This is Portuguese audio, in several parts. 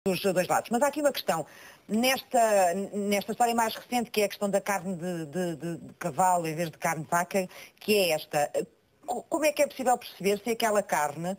dos dois lados. Mas há aqui uma questão. Nesta história mais recente, que é a questão da carne de cavalo em vez de carne de vaca, que é esta. Como é que é possível perceber se aquela carne,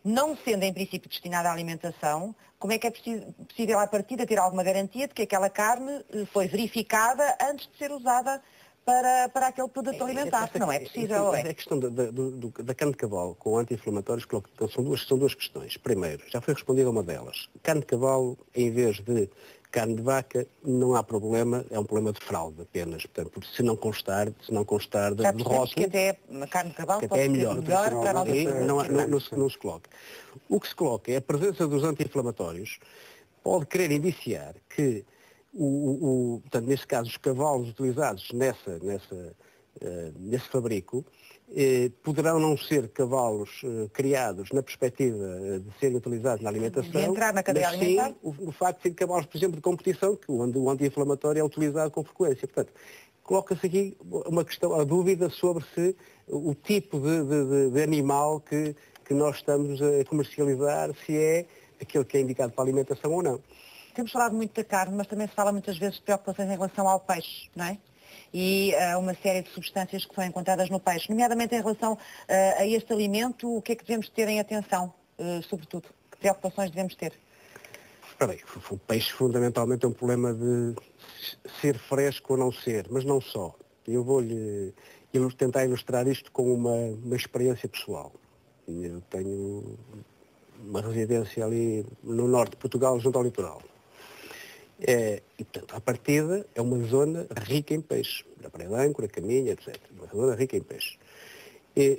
não sendo em princípio destinada à alimentação, como é que é possível à partida ter alguma garantia de que aquela carne foi verificada antes de ser usada para aquele produto alimentar? Não é possível, A questão da carne de cavalo com anti-inflamatórios são duas questões. Primeiro, já foi respondida uma delas. Carne de cavalo, em vez de carne de vaca, não há problema, é um problema de fraude apenas. Portanto, se não constar de rótulo, que até a carne de cavalo pode ser melhor para a nossa não se coloca. O que se coloca é a presença dos anti-inflamatórios, pode querer indiciar que portanto, neste caso, os cavalos utilizados nesse fabrico poderão não ser cavalos criados na perspectiva de serem utilizados na alimentação, de entrar na cadeia mas alimentar? sim o facto de serem cavalos, por exemplo, de competição, onde o anti-inflamatório é utilizado com frequência. Portanto, coloca-se aqui uma questão, a dúvida sobre se o tipo de animal que nós estamos a comercializar, se é aquele que é indicado para a alimentação ou não. Temos falado muito da carne, mas também se fala muitas vezes de preocupações em relação ao peixe, não é? E uma série de substâncias que são encontradas no peixe, nomeadamente em relação a este alimento, o que é que devemos ter em atenção, sobretudo? Que preocupações devemos ter? Bem, o peixe fundamentalmente é um problema de ser fresco ou não ser, mas não só. Eu vou-lhe tentar ilustrar isto com uma experiência pessoal. Eu tenho uma residência ali no norte de Portugal, junto ao litoral. E, portanto, à partida, é uma zona rica em peixe. A Praia de Âncora, Caminha, etc. Uma zona rica em peixe.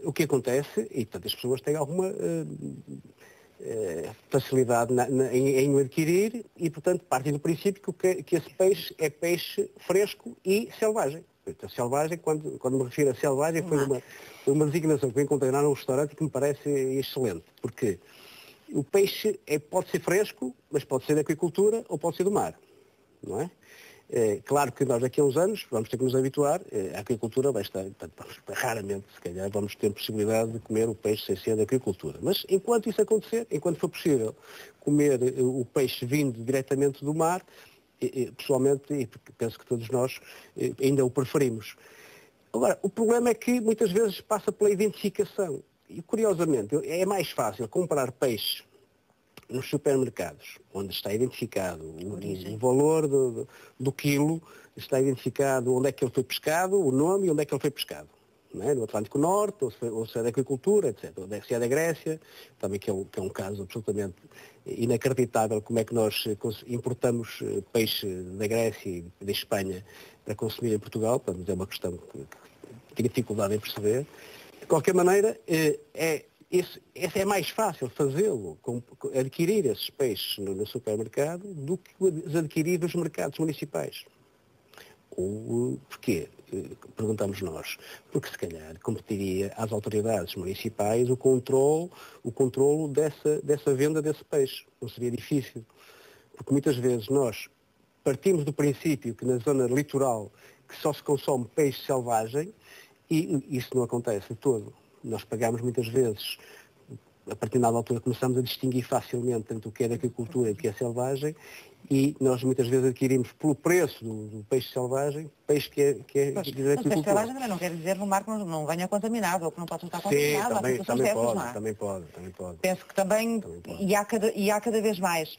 O que acontece, e portanto as pessoas têm alguma facilidade em o adquirir e, portanto, partem do princípio que esse peixe é peixe fresco e selvagem. Portanto, a selvagem, quando me refiro a selvagem, foi uma designação que eu encontrei lá num restaurante que me parece excelente. Porque o peixe pode ser fresco, mas pode ser da aquicultura ou pode ser do mar. Não é? Claro que nós daqui a uns anos vamos ter que nos habituar, a agricultura vai estar, raramente, se calhar, vamos ter possibilidade de comer o peixe sem ser da agricultura. Mas enquanto isso acontecer, enquanto for possível comer o peixe vindo diretamente do mar, pessoalmente, e penso que todos nós ainda o preferimos. Agora, o problema é que muitas vezes passa pela identificação. E curiosamente, é mais fácil comprar peixe nos supermercados, onde está identificado o valor do quilo, está identificado onde é que ele foi pescado, o nome e onde é que ele foi pescado. Não é? No Atlântico Norte, ou se é da agricultura, etc. Ou se é da Grécia, também que é um caso absolutamente inacreditável como é que nós importamos peixe da Grécia e da Espanha para consumir em Portugal. Portanto, é uma questão que tenho dificuldade em perceber. De qualquer maneira, é mais fácil fazê-lo, adquirir esses peixes no supermercado, do que os adquirir nos mercados municipais. Porquê? Perguntamos nós. Porque se calhar competiria às autoridades municipais o controle dessa venda desse peixe. Não seria difícil. Porque muitas vezes nós partimos do princípio que na zona litoral que só se consome peixe selvagem e isso não acontece de todo. Nós pagamos muitas vezes, a partir da altura começamos a distinguir facilmente entre o que é da agricultura e o que é selvagem e nós muitas vezes adquirimos pelo preço do peixe selvagem, peixe que é da agricultura. Mas peixe selvagem também não quer dizer no mar que não venha contaminado ou que não possa estar contaminado. Sim, também pode. Penso que também e há cada vez mais.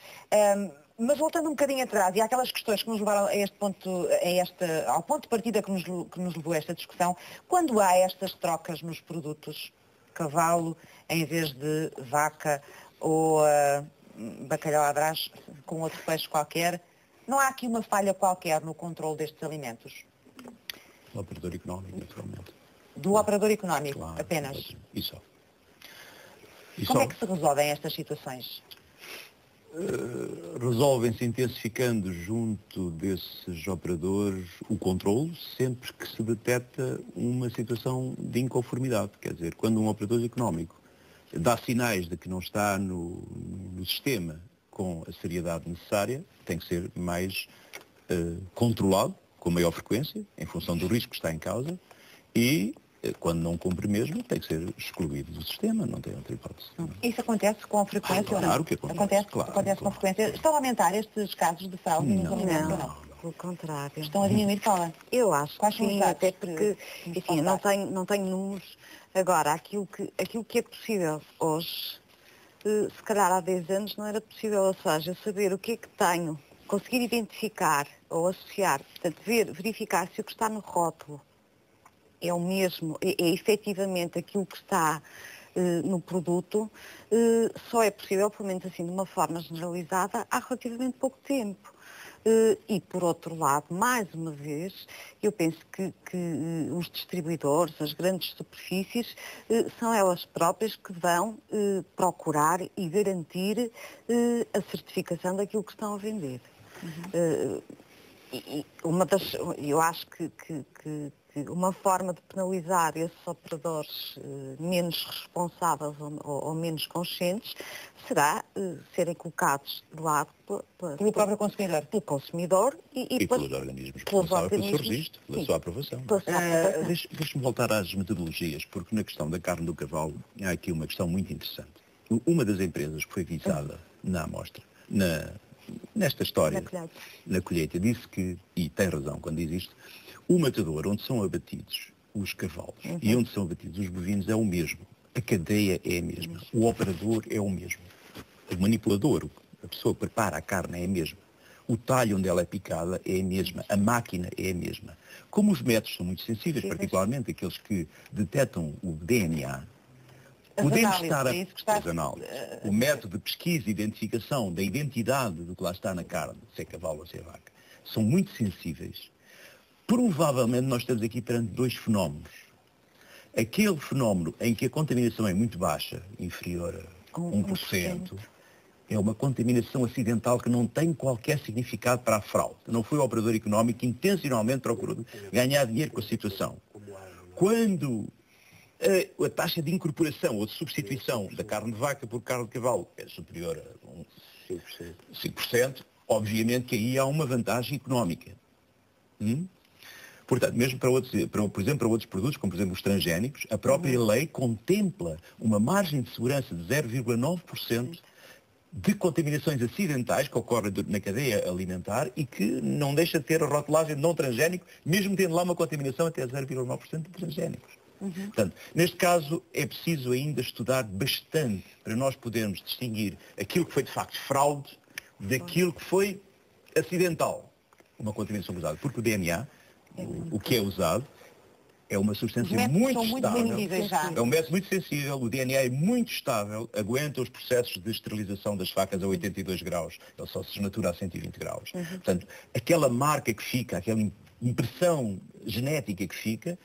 Mas voltando um bocadinho atrás, e há aquelas questões que nos levaram a este ponto, ao ponto de partida que nos levou a esta discussão, quando há estas trocas nos produtos, cavalo em vez de vaca ou bacalhau à brás com outro peixe qualquer, não há aqui uma falha qualquer no controle destes alimentos? Do operador económico, naturalmente. Do operador económico, claro, apenas? Isso. Como é que se resolvem estas situações? Resolvem-se intensificando junto desses operadores o controle sempre que se detecta uma situação de inconformidade. Quer dizer, quando um operador económico dá sinais de que não está no sistema com a seriedade necessária, tem que ser mais controlado, com maior frequência, em função do risco que está em causa, e quando não cumpre mesmo, tem que ser excluído do sistema, não tem outra hipótese. Isso acontece com frequência ou não? Claro que acontece. Acontece com frequência. Estão a aumentar estes casos de fraude nos alimentos ou não? Pelo contrário. Estão a diminuir, Paula? Eu acho Quais que são os sim, dados até que porque, nos enfim, não tenho números. Agora, aquilo que é possível hoje, se calhar há 10 anos não era possível, ou seja, saber o que é que tenho, conseguir identificar ou associar, portanto, verificar se o que está no rótulo é o mesmo, é efetivamente aquilo que está no produto, só é possível, pelo menos assim, de uma forma generalizada, há relativamente pouco tempo. E, por outro lado, mais uma vez, eu penso que os distribuidores, as grandes superfícies, são elas próprias que vão procurar e garantir a certificação daquilo que estão a vender. Eu acho que uma forma de penalizar esses operadores menos responsáveis ou menos conscientes será serem colocados de lado pelo próprio consumidor. Pelo consumidor E pelos organismos responsáveis pelo seu registro, pela sua aprovação. Deixe-me voltar às metodologias, porque na questão da carne do cavalo há aqui uma questão muito interessante. Uma das empresas que foi visada na amostra, nesta história, na colheita, disse que, e tem razão quando diz isto, o matador onde são abatidos os cavalos e onde são abatidos os bovinos é o mesmo. A cadeia é a mesma. O operador é o mesmo. O manipulador, a pessoa que prepara a carne é a mesma. O talho onde ela é picada é a mesma. A máquina é a mesma. Como os métodos são muito sensíveis, particularmente aqueles que detectam o DNA, podemos estar o método de pesquisa e identificação da identidade do que lá está na carne, se é cavalo ou se é vaca, são muito sensíveis. Provavelmente nós estamos aqui perante dois fenómenos. Aquele fenómeno em que a contaminação é muito baixa, inferior a 1%, é uma contaminação acidental que não tem qualquer significado para a fraude. Não foi o operador económico que intencionalmente procurou ganhar dinheiro com a situação. Quando a taxa de incorporação ou de substituição da carne de vaca por carne de cavalo é superior a 5%, obviamente que aí há uma vantagem económica. Portanto, mesmo por exemplo, para outros produtos, como por exemplo os transgénicos, a própria lei contempla uma margem de segurança de 0,9% de contaminações acidentais que ocorrem na cadeia alimentar e que não deixa de ter a rotulagem de não transgénico, mesmo tendo lá uma contaminação até 0,9% de transgénicos. Portanto, neste caso é preciso ainda estudar bastante para nós podermos distinguir aquilo que foi de facto fraude daquilo que foi acidental, uma contaminação usada, porque o DNA, o que é usado, é uma substância muito estável. É um método muito sensível, o DNA é muito estável, aguenta os processos de esterilização das facas a 82 graus, ele só se desnatura a 120 graus. Portanto, aquela marca que fica, aquela impressão genética que fica,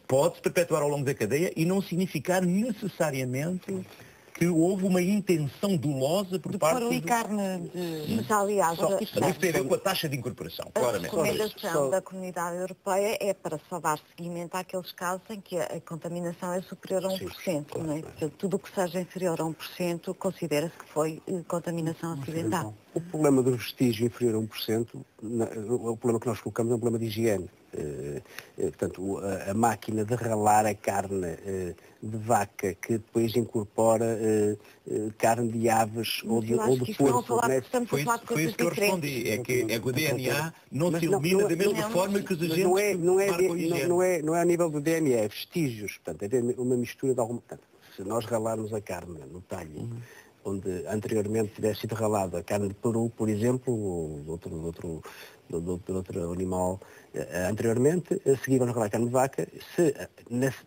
pode-se perpetuar ao longo da cadeia e não significar necessariamente que houve uma intenção dolosa por parte do... carne de... Mas, aliás, isso tem a ver com a taxa de incorporação, claramente. A recomendação da Comunidade Europeia é para só dar seguimento àqueles casos em que a contaminação é superior a 1%. Não é? Portanto, tudo o que seja inferior a 1% considera-se que foi contaminação acidental. O problema do vestígio inferior a 1%, o problema que nós colocamos é um problema de higiene. Portanto, a máquina de ralar a carne de vaca que depois incorpora carne de aves ou de porco. Foi isso que eu respondi, é que o DNA não se elimina da mesma forma que os agentes não é a nível do DNA, é vestígios. Portanto, é uma mistura de alguma... Portanto, se nós ralarmos a carne no talho, onde anteriormente tivesse sido ralada a carne de peru, por exemplo, ou de outro animal anteriormente, a seguir vamos ralar a carne de vaca, se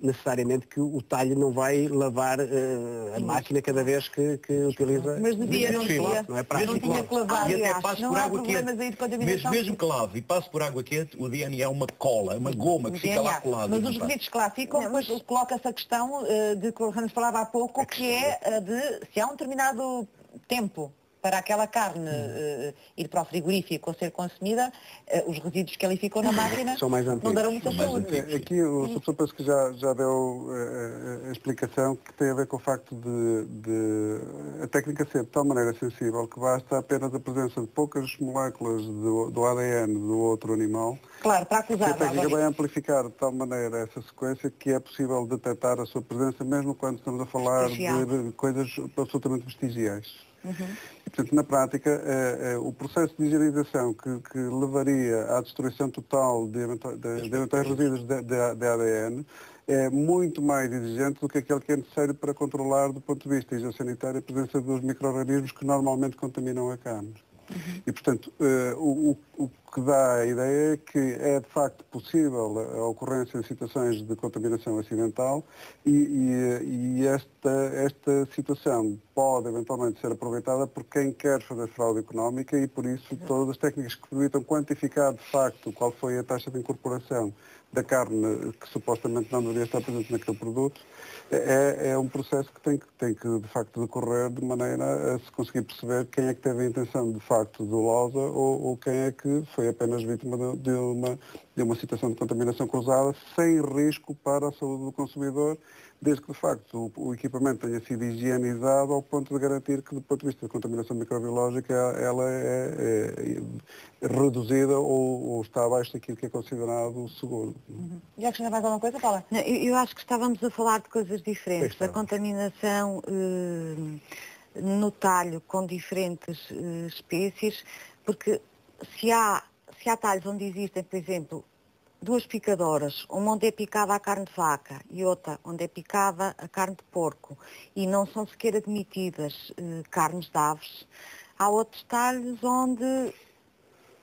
necessariamente que o talho não vai lavar a máquina cada vez que utiliza. Mas devia, não é prático. E até passo por água quente. Mesmo que lave e passe por água quente, o DNA é uma cola, é uma goma que fica lá colada. Mas os resíduos que lá ficam, depois coloca-se a questão de que o Ramos falava há pouco, que é de se há um determinado tempo para aquela carne ir para o frigorífico ou ser consumida, os resíduos que ali ficam na máquina São mais não darão muita mais saúde. antigos. Aqui o Sr. Professor penso que já deu a explicação que tem a ver com o facto de a técnica ser de tal maneira sensível que basta apenas a presença de poucas moléculas do ADN do outro animal. Claro, para Que acusar. a técnica vai amplificar de tal maneira essa sequência que é possível detectar a sua presença mesmo quando estamos a falar de coisas absolutamente vestigiais. E, portanto, na prática, o processo de higienização que levaria à destruição total de eventuais resíduos de ADN é muito mais exigente do que aquele que é necessário para controlar, do ponto de vista higiene-sanitário, a presença dos micro-organismos que normalmente contaminam a carne. E, portanto, o que dá a ideia é que é de facto possível a ocorrência de situações de contaminação acidental e esta situação pode eventualmente ser aproveitada por quem quer fazer fraude económica e, por isso, todas as técnicas que permitam quantificar de facto qual foi a taxa de incorporação da carne que supostamente não deveria estar presente naquele produto, é um processo que tem que de facto decorrer de maneira a se conseguir perceber quem é que teve a intenção de facto dolosa ou quem é que foi apenas vítima de uma situação de contaminação cruzada sem risco para a saúde do consumidor, desde que de facto o equipamento tenha sido higienizado ao ponto de garantir que do ponto de vista da contaminação microbiológica ela é reduzida ou está abaixo daquilo que é considerado seguro. E acrescentar mais alguma coisa, Paula? Não, eu acho que estávamos a falar de coisas diferentes. A contaminação no talho com diferentes espécies, porque se há talhos onde existem, por exemplo, 2 picadoras, uma onde é picada a carne de vaca e outra onde é picada a carne de porco, e não são sequer admitidas carnes de aves, há outros talhos onde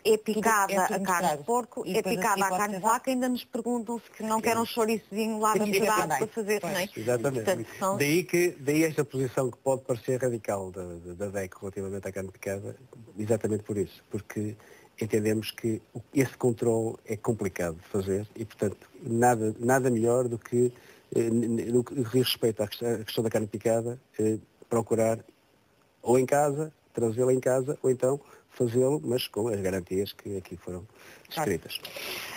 é picada a carne de porco, é picada a carne de vaca, ainda nos perguntam se não querem um chouriçozinho lá misturado para fazer, não é? Exatamente. Portanto, Daí esta posição que pode parecer radical da DEC relativamente à carne picada, exatamente por isso, porque entendemos que esse controle é complicado de fazer e, portanto, nada melhor do que, no que diz respeito à questão da carne picada, procurar ou em casa, trazê-la em casa, ou então fazê-lo, mas com as garantias que aqui foram descritas.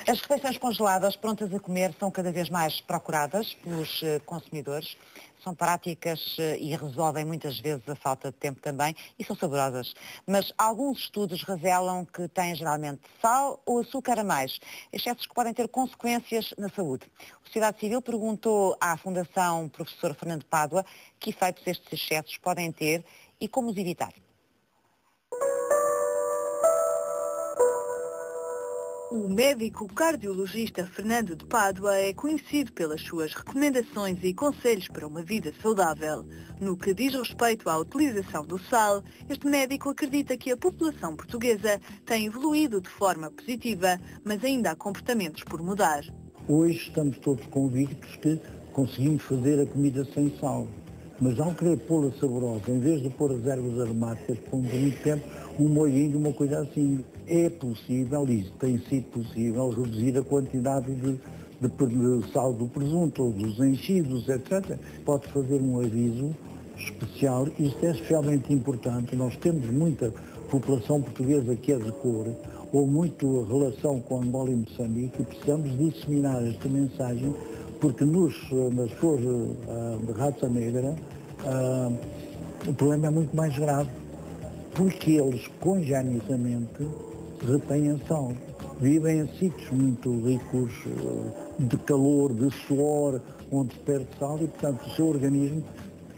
As refeições congeladas prontas a comer são cada vez mais procuradas pelos consumidores. São práticas e resolvem muitas vezes a falta de tempo também e são saborosas. Mas alguns estudos revelam que têm geralmente sal ou açúcar a mais, excessos que podem ter consequências na saúde. A Sociedade Civil perguntou à Fundação Professor Fernando Pádua que efeitos estes excessos podem ter e como os evitar. O médico cardiologista Fernando de Pádua é conhecido pelas suas recomendações e conselhos para uma vida saudável. No que diz respeito à utilização do sal, este médico acredita que a população portuguesa tem evoluído de forma positiva, mas ainda há comportamentos por mudar. Hoje estamos todos convictos que conseguimos fazer a comida sem sal, mas ao querer pô-la saborosa, em vez de pôr as ervas aromáticas, pomos há muito tempo um molhinho, uma coisa assim. É possível, e tem sido possível, reduzir a quantidade de sal do presunto, ou dos enchidos, etc. Pode fazer um aviso especial, isto é especialmente importante. Nós temos muita população portuguesa que é de cor, ou muito relação com Angola e Moçambique, e precisamos disseminar esta mensagem, porque nas pessoas de raça negra o problema é muito mais grave, porque eles congenitamente retêm sal. Vivem em sítios muito ricos de calor, de suor, onde se perde sal e, portanto, o seu organismo,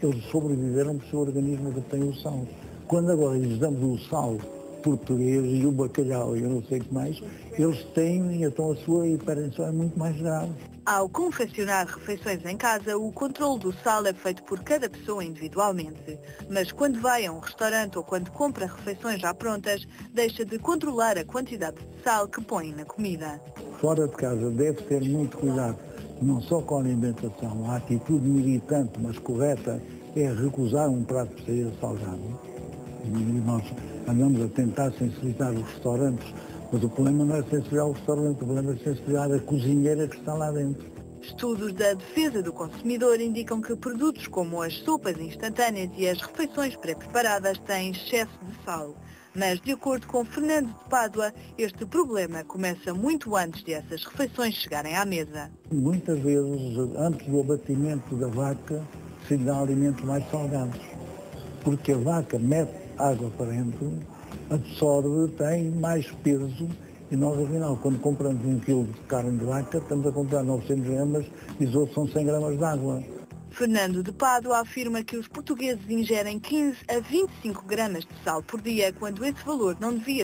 eles sobreviveram porque o seu organismo retém o sal. Quando agora lhes damos o sal português e o bacalhau e eu não sei o que mais, eles têm, e então a sua hipertensão é muito mais grave. Ao confeccionar refeições em casa, o controle do sal é feito por cada pessoa individualmente. Mas quando vai a um restaurante ou quando compra refeições já prontas, deixa de controlar a quantidade de sal que põe na comida. Fora de casa deve ter muito cuidado, não só com a alimentação. A atitude militante, mas correta, é recusar um prato que seja salgado. E nós andamos a tentar sensibilizar os restaurantes, mas o problema não é sensibilizar o restaurante, o problema é sensibilizar a cozinheira que está lá dentro. Estudos da defesa do consumidor indicam que produtos como as sopas instantâneas e as refeições pré-preparadas têm excesso de sal. Mas, de acordo com Fernando de Pádua, este problema começa muito antes de essas refeições chegarem à mesa. Muitas vezes, antes do abatimento da vaca, se lhe dá alimentos mais salgados. Porque a vaca mete água para dentro, absorve, tem mais peso e nós, afinal, quando compramos 1 kg de carne de vaca, estamos a comprar 900 gramas e os outros são 100 gramas de água. Fernando de Pádua afirma que os portugueses ingerem 15 a 25 gramas de sal por dia, quando esse valor não devia